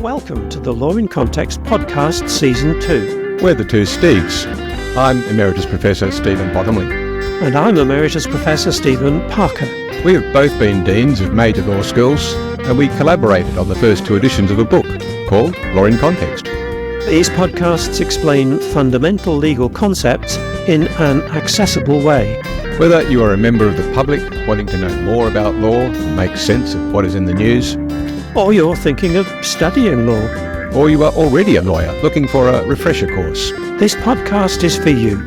Welcome to the Law in Context podcast Season 2. We're the two Steves. I'm Emeritus Professor Stephen Bottomley. And I'm Emeritus Professor Stephen Parker. We have both been Deans of major law schools, and we collaborated on the first two editions of a book called Law in Context. These podcasts explain fundamental legal concepts in an accessible way. Whether you are a member of the public wanting to know more about law and make sense of what is in the news, or you're thinking of studying law, or you are already a lawyer looking for a refresher course, this podcast is for you,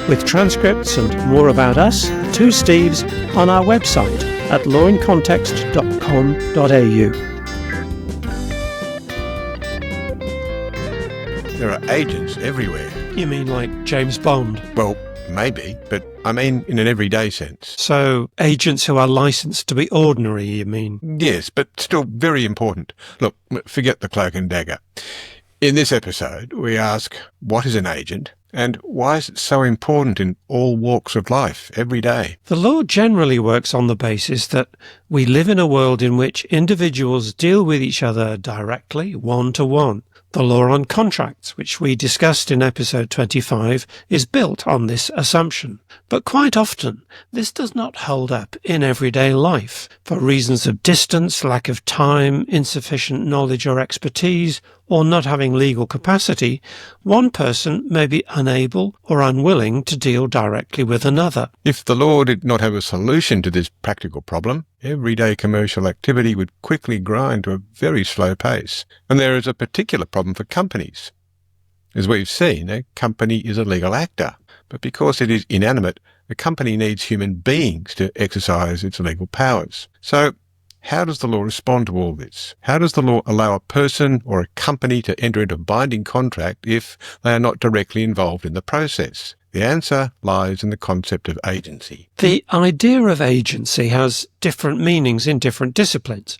with transcripts and more about us, two Steves, on our website at lawincontext.com.au. There are agents everywhere. You mean like James Bond? Well, maybe, but I mean in an everyday sense. So, agents who are licensed to be ordinary, you mean? Yes, but still very important. Look, forget the cloak and dagger. In this episode, we ask, what is an agent? And why is it so important in all walks of life, every day? The law generally works on the basis that we live in a world in which individuals deal with each other directly, one-to-one. The law on contracts, which we discussed in episode 25, is built on this assumption. But quite often, this does not hold up in everyday life. For reasons of distance, lack of time, insufficient knowledge or expertise, or not having legal capacity, one person may be unable or unwilling to deal directly with another. If the law did not have a solution to this practical problem, everyday commercial activity would quickly grind to a very slow pace. And there is a particular problem for companies. As we've seen, a company is a legal actor, but because it is inanimate, a company needs human beings to exercise its legal powers. So, how does the law respond to all this? How does the law allow a person or a company to enter into a binding contract if they are not directly involved in the process? The answer lies in the concept of agency. The idea of agency has different meanings in different disciplines.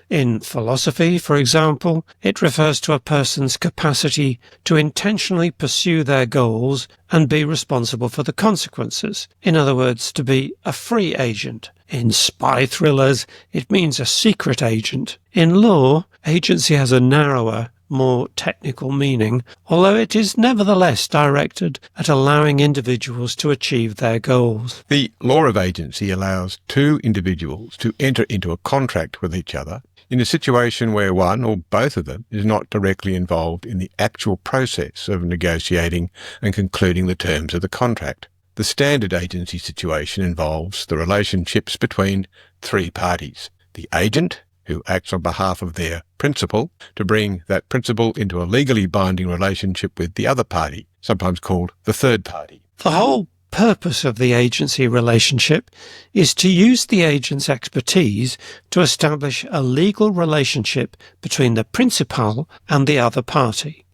In philosophy, for example, it refers to a person's capacity to intentionally pursue their goals and be responsible for the consequences. In other words, to be a free agent. In spy thrillers, it means a secret agent. In law, agency has a narrower, more technical meaning, although it is nevertheless directed at allowing individuals to achieve their goals. The law of agency allows two individuals to enter into a contract with each other in a situation where one or both of them is not directly involved in the actual process of negotiating and concluding the terms of the contract. The standard agency situation involves the relationships between three parties: the agent, who acts on behalf of their principal to bring that principal into a legally binding relationship with the other party, sometimes called the third party. The whole purpose of the agency relationship is to use the agent's expertise to establish a legal relationship between the principal and the other party.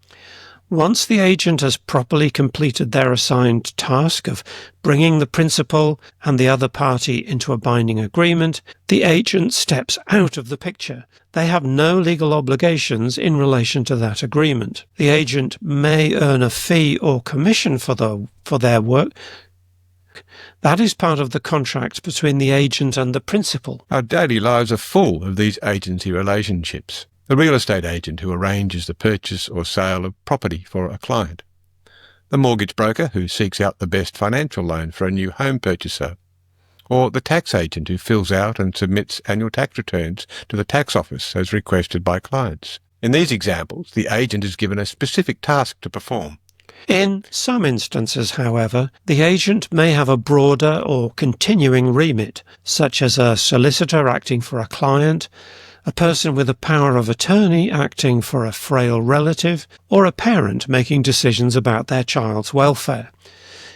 Once the agent has properly completed their assigned task of bringing the principal and the other party into a binding agreement, the agent steps out of the picture. They have no legal obligations in relation to that agreement. The agent may earn a fee or commission for their work. That is part of the contract between the agent and the principal. Our daily lives are full of these agency relationships. The real estate agent who arranges the purchase or sale of property for a client. The mortgage broker who seeks out the best financial loan for a new home purchaser. Or the tax agent who fills out and submits annual tax returns to the tax office as requested by clients. In these examples, the agent is given a specific task to perform. In some instances, however, the agent may have a broader or continuing remit, such as a solicitor acting for a client, a person with a power of attorney acting for a frail relative, or a parent making decisions about their child's welfare.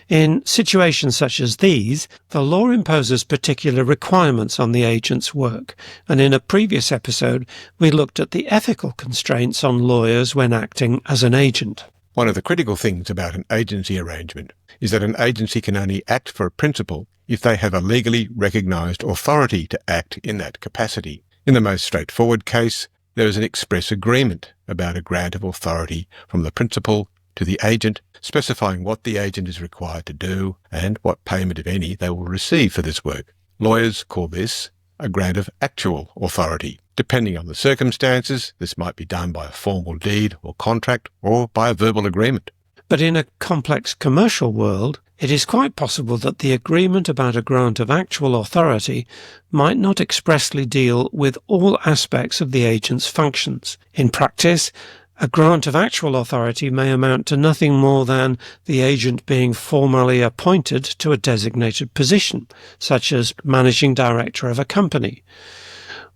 In situations such as these, the law imposes particular requirements on the agent's work, and in a previous episode we looked at the ethical constraints on lawyers when acting as an agent. One of the critical things about an agency arrangement is that an agency can only act for a principal if they have a legally recognised authority to act in that capacity. In the most straightforward case, there is an express agreement about a grant of authority from the principal to the agent, specifying what the agent is required to do and what payment, if any, they will receive for this work. Lawyers call this a grant of actual authority. Depending on the circumstances, this might be done by a formal deed or contract or by a verbal agreement. But in a complex commercial world, it is quite possible that the agreement about a grant of actual authority might not expressly deal with all aspects of the agent's functions. In practice, a grant of actual authority may amount to nothing more than the agent being formally appointed to a designated position, such as managing director of a company.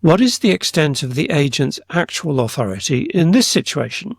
What is the extent of the agent's actual authority in this situation?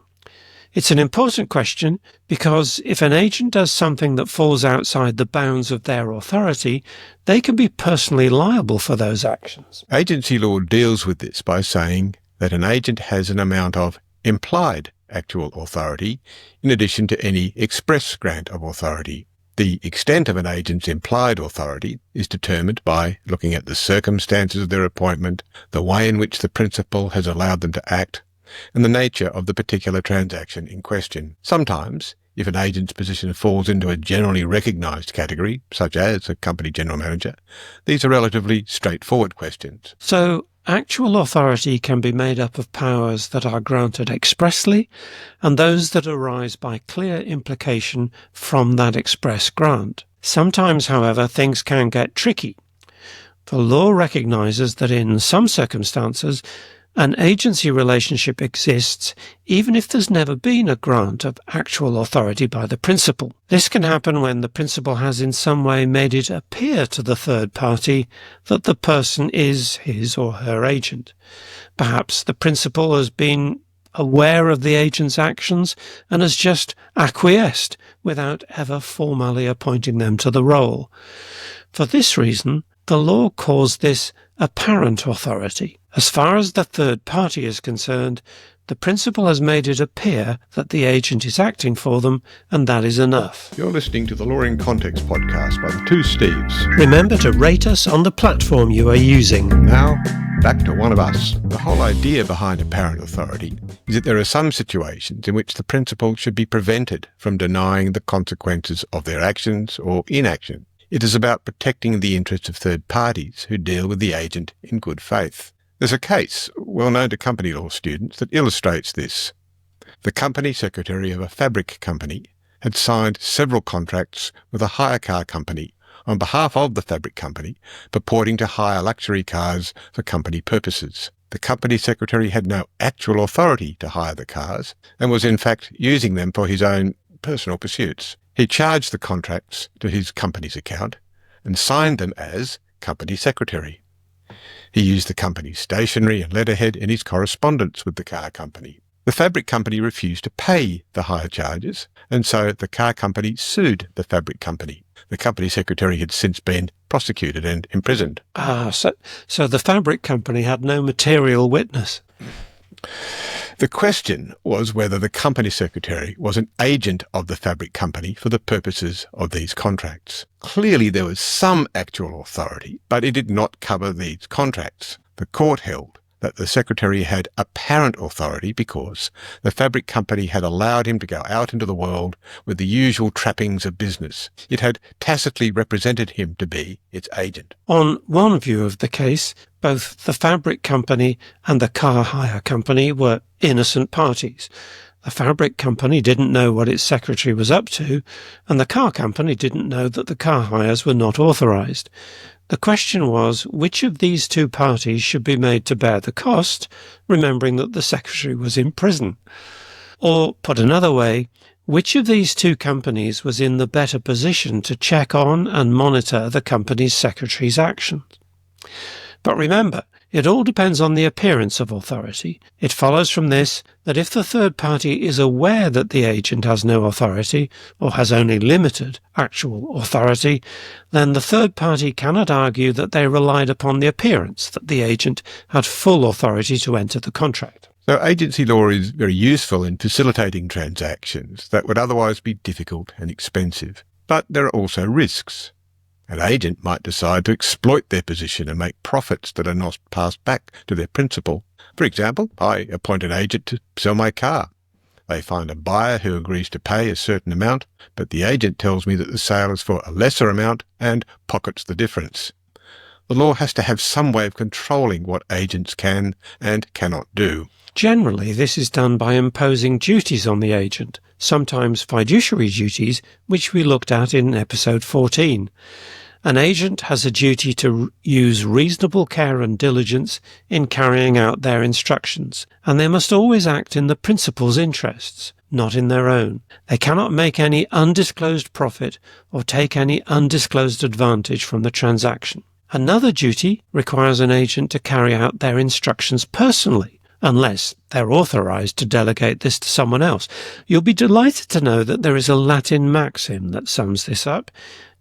It's an important question because if an agent does something that falls outside the bounds of their authority, they can be personally liable for those actions. Agency law deals with this by saying that an agent has an amount of implied actual authority in addition to any express grant of authority. The extent of an agent's implied authority is determined by looking at the circumstances of their appointment, the way in which the principal has allowed them to act, and the nature of the particular transaction in question. Sometimes, if an agent's position falls into a generally recognised category, such as a company general manager, these are relatively straightforward questions. So, actual authority can be made up of powers that are granted expressly and those that arise by clear implication from that express grant. Sometimes, however, things can get tricky. The law recognises that in some circumstances, an agency relationship exists even if there's never been a grant of actual authority by the principal. This can happen when the principal has in some way made it appear to the third party that the person is his or her agent. Perhaps the principal has been aware of the agent's actions and has just acquiesced without ever formally appointing them to the role. For this reason, the law calls this apparent authority. As far as the third party is concerned, the principal has made it appear that the agent is acting for them, and that is enough. You're listening to the Law in Context podcast by the two Steves. Remember to rate us on the platform you are using. Now, back to one of us. The whole idea behind apparent authority is that there are some situations in which the principal should be prevented from denying the consequences of their actions or inaction. It is about protecting the interests of third parties who deal with the agent in good faith. There's a case, well known to company law students, that illustrates this. The company secretary of a fabric company had signed several contracts with a hire car company on behalf of the fabric company, purporting to hire luxury cars for company purposes. The company secretary had no actual authority to hire the cars and was in fact using them for his own personal pursuits. He charged the contracts to his company's account and signed them as company secretary. He used the company's stationery and letterhead in his correspondence with the car company. The fabric company refused to pay the hire charges, and so the car company sued the fabric company. The company secretary had since been prosecuted and imprisoned. So the fabric company had no material witness. The question was whether the company secretary was an agent of the fabric company for the purposes of these contracts. Clearly there was some actual authority, but it did not cover these contracts. The court held that the secretary had apparent authority because the fabric company had allowed him to go out into the world with the usual trappings of business. It had tacitly represented him to be its agent. On one view of the case, both the fabric company and the car hire company were innocent parties. The fabric company didn't know what its secretary was up to, and the car company didn't know that the car hires were not authorised. The question was, which of these two parties should be made to bear the cost, remembering that the secretary was in prison? Or, put another way, which of these two companies was in the better position to check on and monitor the company's secretary's actions? But remember, it all depends on the appearance of authority. It follows from this that if the third party is aware that the agent has no authority, or has only limited actual authority, then the third party cannot argue that they relied upon the appearance that the agent had full authority to enter the contract. So agency law is very useful in facilitating transactions that would otherwise be difficult and expensive. But there are also risks. An agent might decide to exploit their position and make profits that are not passed back to their principal. For example, I appoint an agent to sell my car. They find a buyer who agrees to pay a certain amount, but the agent tells me that the sale is for a lesser amount and pockets the difference. the law has to have some way of controlling what agents can and cannot do. Generally, this is done by imposing duties on the agent, sometimes fiduciary duties, which we looked at in episode 14. An agent has a duty to use reasonable care and diligence in carrying out their instructions, and they must always act in the principal's interests, not in their own. They cannot make any undisclosed profit or take any undisclosed advantage from the transaction. Another duty requires an agent to carry out their instructions personally, unless they're authorized to delegate this to someone else. You'll be delighted to know that there is a Latin maxim that sums this up: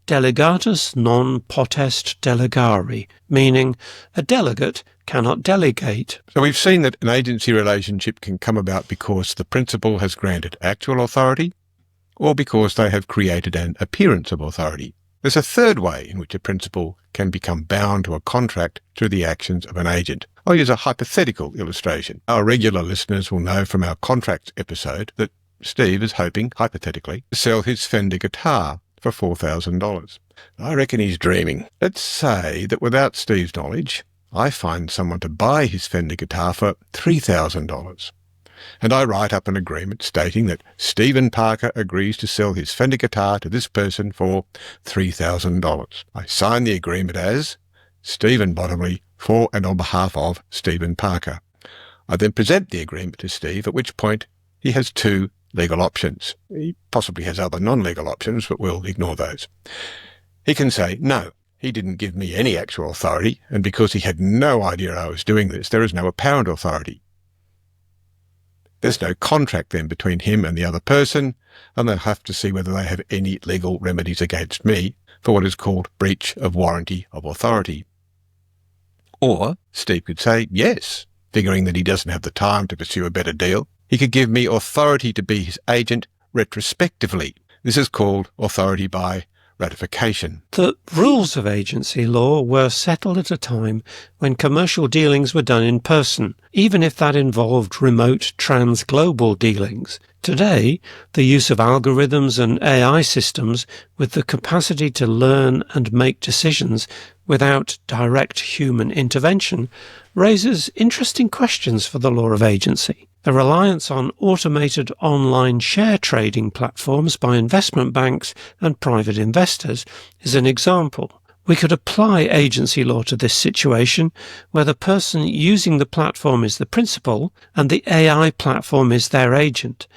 delegatus non potest delegari, meaning a delegate cannot delegate. So we've seen that an agency relationship can come about because the principal has granted actual authority or because they have created an appearance of authority. There's a third way in which a principal can become bound to a contract through the actions of an agent. I'll use a hypothetical illustration. Our regular listeners will know from our contracts episode that Steve is hoping, hypothetically, to sell his Fender guitar for $4,000. I reckon he's dreaming. Let's say that without Steve's knowledge, I find someone to buy his Fender guitar for $3,000. And I write up an agreement stating that Stephen Parker agrees to sell his Fender guitar to this person for $3,000. I sign the agreement as Stephen Bottomley for and on behalf of Stephen Parker. I then present the agreement to Steve, at which point he has two legal options. He possibly has other non-legal options, but we'll ignore those. He can say, no, he didn't give me any actual authority, and because he had no idea I was doing this, there is no apparent authority. There's no contract then between him and the other person, and they'll have to see whether they have any legal remedies against me for what is called breach of warranty of authority. Or Steve could say yes, figuring that he doesn't have the time to pursue a better deal. He could give me authority to be his agent retrospectively. This is called authority by ratification. The rules of agency law were settled at a time when commercial dealings were done in person, even if that involved remote trans-global dealings. Today, the use of algorithms and AI systems with the capacity to learn and make decisions without direct human intervention raises interesting questions for the law of agency. The reliance on automated online share trading platforms by investment banks and private investors is an example. We could apply agency law to this situation where the person using the platform is the principal and the AI platform is their agent.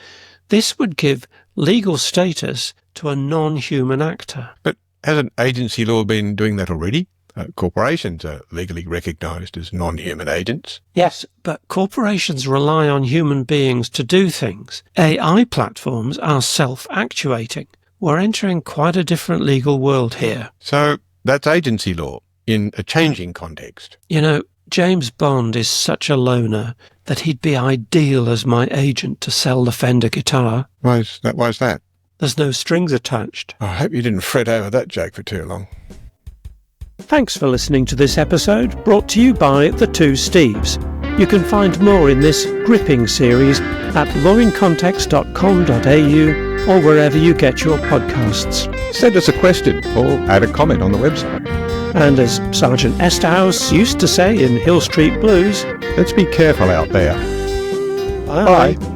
This would give legal status to a non-human actor. But hasn't agency law been doing that already? Corporations are legally recognised as non-human agents. Yes, but corporations rely on human beings to do things. AI platforms are self-actuating. We're entering quite a different legal world here. So that's agency law in a changing context. You know, James Bond is such a loner that he'd be ideal as my agent to sell the Fender guitar. Why is that? There's no strings attached. I hope you didn't fret over that joke for too long. Thanks for listening to this episode, brought to you by The Two Steves. You can find more in this gripping series at lawincontext.com.au or wherever you get your podcasts. Send us a question or add a comment on the website. And as Sergeant Esterhouse used to say in Hill Street Blues, Let's be careful out there. Bye. Bye.